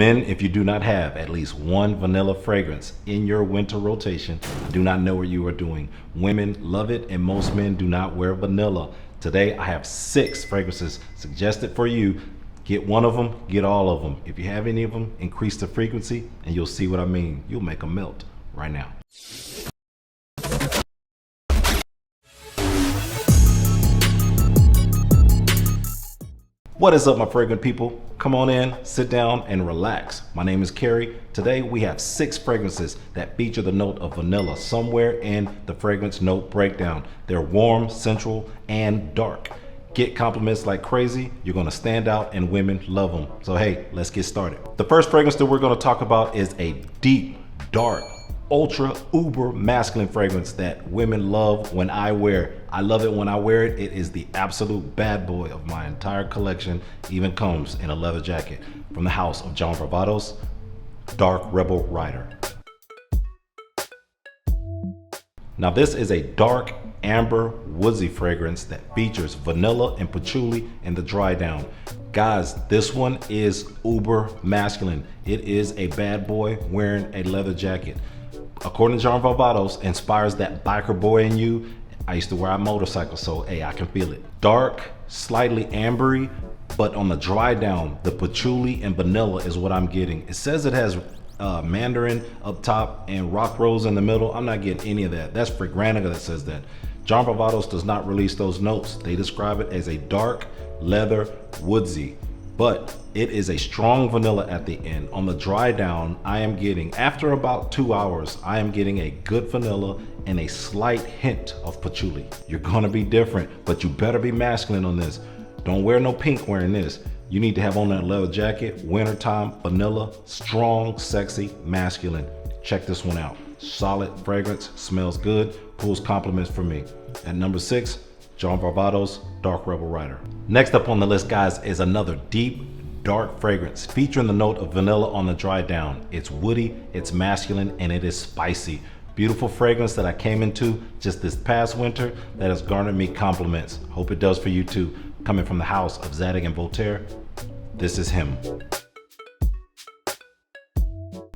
Men, if you do not have at least one vanilla fragrance in your winter rotation, I do not know what you are doing. Women love it and most men do not wear vanilla. Today I have 6 fragrances suggested for you. Get one of them, get all of them. If you have any of them, increase the frequency and you'll see what I mean. You'll make them melt right now. What is up, my fragrant people? Come on in, sit down, and relax. My name is Kerry. Today we have 6 fragrances that feature the note of vanilla somewhere in the fragrance note breakdown. They're warm, sensual, and dark. Get compliments like crazy. You're gonna stand out and women love them. So hey, let's get started. The first fragrance that we're gonna talk about is a deep, dark, ultra uber masculine fragrance that women love when I wear it. I love it when I wear it. It is the absolute bad boy of my entire collection. Even comes in a leather jacket from the house of John Barbados, Dark Rebel Rider. Now this is a dark amber woodsy fragrance that features vanilla and patchouli in the dry down. Guys, this one is uber masculine. It is a bad boy wearing a leather jacket. According to John Barbados, inspires that biker boy in you. I used to ride motorcycles, so hey, I can feel it. Dark, slightly ambery, but on the dry down, the patchouli and vanilla is what I'm getting. It says it has mandarin up top and rock rose in the middle. I'm not getting any of that. That's Fragrantica that says that. John Barbados does not release those notes. They describe it as a dark leather woodsy, but it is a strong vanilla at the end. On the dry down, I am getting, after about 2 hours, I am getting a good vanilla and a slight hint of patchouli. You're gonna be different, but you better be masculine on this. Don't wear no pink wearing this. You need to have on that leather jacket, wintertime, vanilla, strong, sexy, masculine. Check this one out. Solid fragrance, smells good, pulls compliments for me. At number 6, John Barbados, Dark Rebel Rider. Next up on the list, guys, is another deep, dark fragrance featuring the note of vanilla on the dry down. It's woody, it's masculine, and it is spicy. Beautiful fragrance that I came into just this past winter that has garnered me compliments. Hope it does for you too. Coming from the house of Zadig and Voltaire, this is him.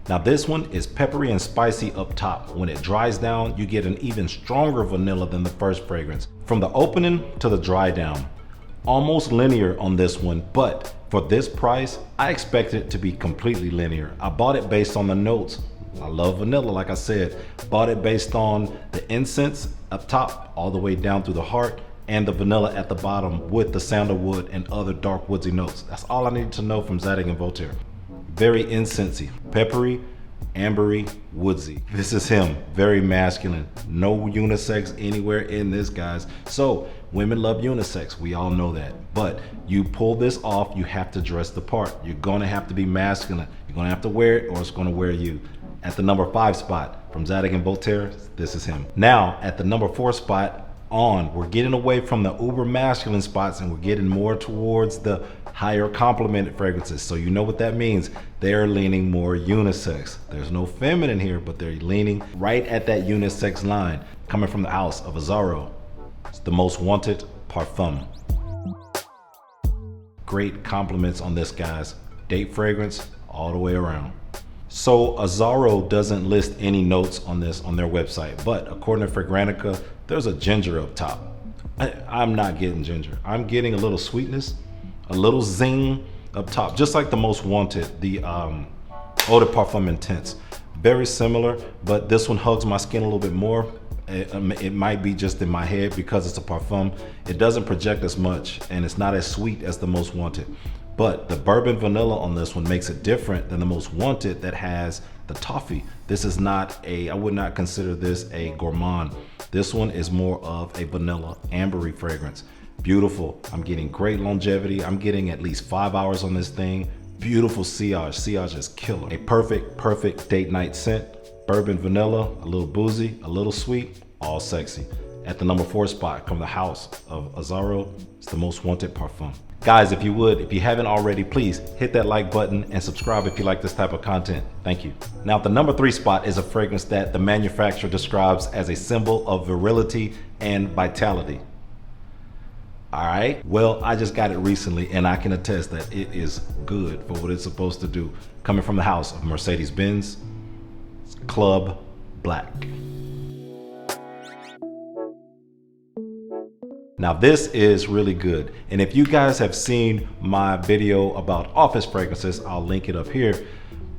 Now this one is peppery and spicy up top. When it dries down, you get an even stronger vanilla than the first fragrance. From the opening to the dry down, almost linear on this one, but for this price, I expected it to be completely linear. I bought it based on the notes. I love vanilla, like I said. Bought it based on the incense up top, all the way down through the heart, and the vanilla at the bottom with the sandalwood and other dark woodsy notes. That's all I needed to know from Zadig and Voltaire. Very incensey, peppery, ambery, woodsy. This is him, very masculine. No unisex anywhere in this, guys. So women love unisex, we all know that. But you pull this off, you have to dress the part. You're gonna have to be masculine. You're gonna have to wear it or it's gonna wear you. At the number 5 spot from Zadig and Voltaire, this is him. Now at the number 4 spot, we're getting away from the uber masculine spots and we're getting more towards the higher complimented fragrances. So you know what that means. They're leaning more unisex. There's no feminine here, but they're leaning right at that unisex line. Coming from the house of Azzaro, it's the most wanted parfum. Great compliments on this, guys. Date fragrance all the way around. So Azzaro doesn't list any notes on this on their website, but according to Fragrantica, there's a ginger up top. I'm not getting ginger. I'm getting a little sweetness, a little zing up top, just like the most wanted, the Eau de Parfum Intense. Very similar, but this one hugs my skin a little bit more. It might be just in my head because it's a parfum. It doesn't project as much and it's not as sweet as the most wanted. But the bourbon vanilla on this one makes it different than the most wanted that has the toffee. This is not I would not consider this a gourmand. This one is more of a vanilla ambery fragrance. Beautiful. I'm getting great longevity. I'm getting at least 5 hours on this thing. Beautiful sillage. Sillage is killer. A perfect date night scent. Bourbon vanilla, a little boozy, a little sweet, all sexy. At the number 4 spot, from the house of Azzaro, it's the most wanted parfum. Guys, if you haven't already, please hit that like button and subscribe if you like this type of content. Thank you. Now, the number 3 spot is a fragrance that the manufacturer describes as a symbol of virility and vitality. All right. Well, I just got it recently and I can attest that it is good for what it's supposed to do. Coming from the house of Mercedes-Benz Club Black. Now this is really good. And if you guys have seen my video about office fragrances, I'll link it up here.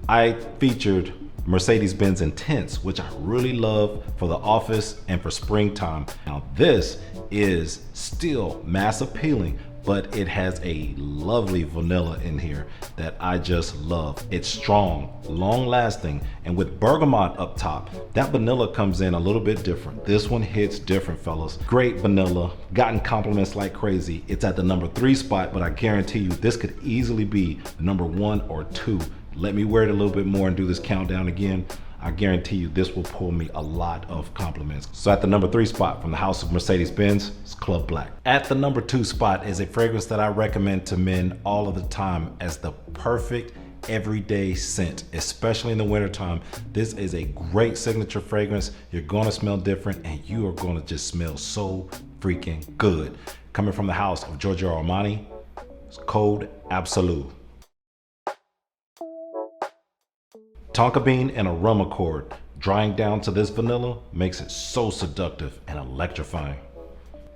I featured Mercedes-Benz Intense, which I really love for the office and for springtime. Now this is still mass appealing, but it has a lovely vanilla in here that I just love. It's strong, long lasting, and with bergamot up top, that vanilla comes in a little bit different. This one hits different, fellas. Great vanilla, gotten compliments like crazy. It's at the number 3 spot, but I guarantee you this could easily be number 1 or 2. Let me wear it a little bit more and do this countdown again. I guarantee you this will pull me a lot of compliments. So at the number 3 spot from the house of Mercedes-Benz, it's Club Black. At the number 2 spot is a fragrance that I recommend to men all of the time as the perfect everyday scent, especially in the wintertime. This is a great signature fragrance. You're gonna smell different and you are gonna just smell so freaking good. Coming from the house of Giorgio Armani, it's Code Absolute. Tonka bean and a rum accord drying down to this vanilla makes it so seductive and electrifying.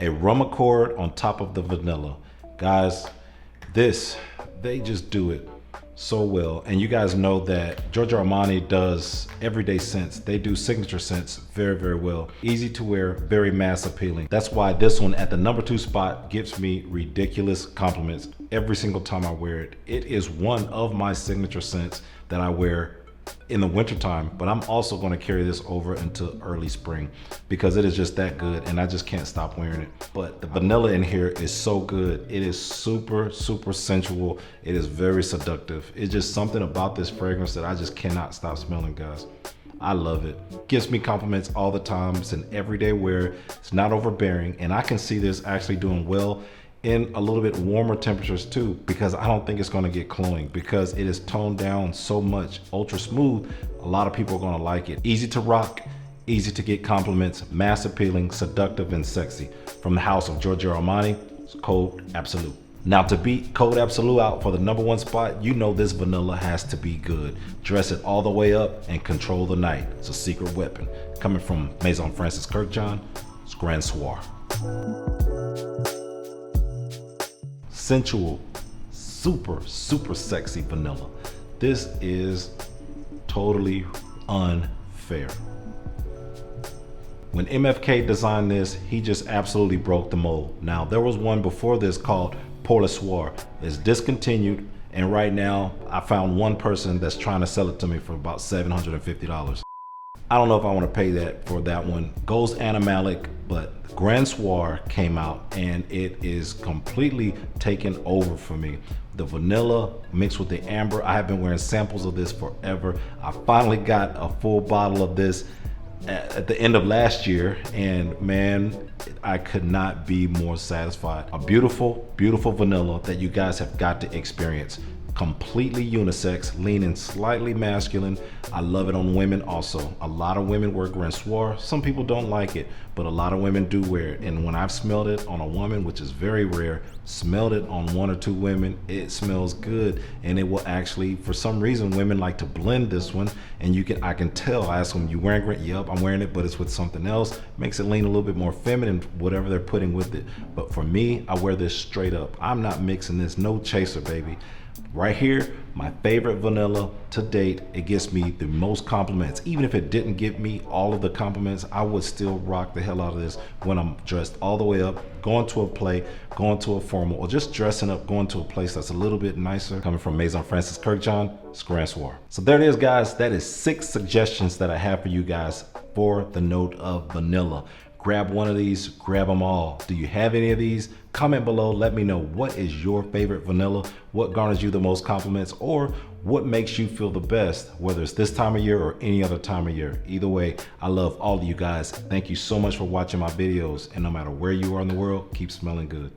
A rum accord on top of the vanilla. Guys, they just do it so well. And you guys know that Giorgio Armani does everyday scents. They do signature scents very, very well. Easy to wear, very mass appealing. That's why this one at the number 2 spot gives me ridiculous compliments every single time I wear it. It is one of my signature scents that I wear in the wintertime, but I'm also going to carry this over into early spring because it is just that good and I just can't stop wearing it. But the vanilla in here is so good. It is super, super sensual. It is very seductive. It's just something about this fragrance that I just cannot stop smelling, guys. I love it. Gives me compliments all the time. It's an everyday wear. It's not overbearing, and I can see this actually doing well in a little bit warmer temperatures too, because I don't think it's going to get cloying because it is toned down so much. Ultra smooth. A lot of people are going to like it. Easy to rock, easy to get compliments, mass appealing, seductive, and sexy. From the house of Giorgio Armani, it's Code Absolute. Now to beat Code Absolute out for the number 1 spot, you know this vanilla has to be good. Dress it all the way up and control the night. It's a secret weapon. Coming from Maison Francis Kurkdjian, it's Grand Soir. Sensual, super, super sexy vanilla. This is totally unfair. When MFK designed this, he just absolutely broke the mold. Now, there was one before this called Pour le Soir. It's discontinued, and right now, I found one person that's trying to sell it to me for about $750. I don't know if I want to pay that for that one. Goes animalic, but Grand Soir came out and it is completely taken over for me. The vanilla mixed with the amber. I have been wearing samples of this forever. I finally got a full bottle of this at the end of last year, and man, I could not be more satisfied. A beautiful, beautiful vanilla that you guys have got to experience. Completely unisex, leaning slightly masculine. I love it on women also. A lot of women wear Grand Soir. Some people don't like it, but a lot of women do wear it. And when I've smelled it on a woman, which is very rare, smelled it on 1 or 2 women, it smells good. And it will actually, for some reason, women like to blend this one. And I can tell, I ask them, you wearing Grand? Yep, I'm wearing it, but it's with something else. Makes it lean a little bit more feminine, whatever they're putting with it. But for me, I wear this straight up. I'm not mixing this, no chaser, baby. Right here, my favorite vanilla to date. It gets me the most compliments. Even if it didn't give me all of the compliments, I would still rock the hell out of this when I'm dressed all the way up, going to a play, going to a formal, or just dressing up, going to a place that's a little bit nicer. Coming from Maison Francis Kurkdjian, it's Grand Soir. So there it is, guys. That is 6 suggestions that I have for you guys for the note of vanilla. Grab one of these, grab them all. Do you have any of these? Comment below, let me know what is your favorite vanilla, what garners you the most compliments, or what makes you feel the best, whether it's this time of year or any other time of year. Either way, I love all of you guys. Thank you so much for watching my videos, and no matter where you are in the world, keep smelling good.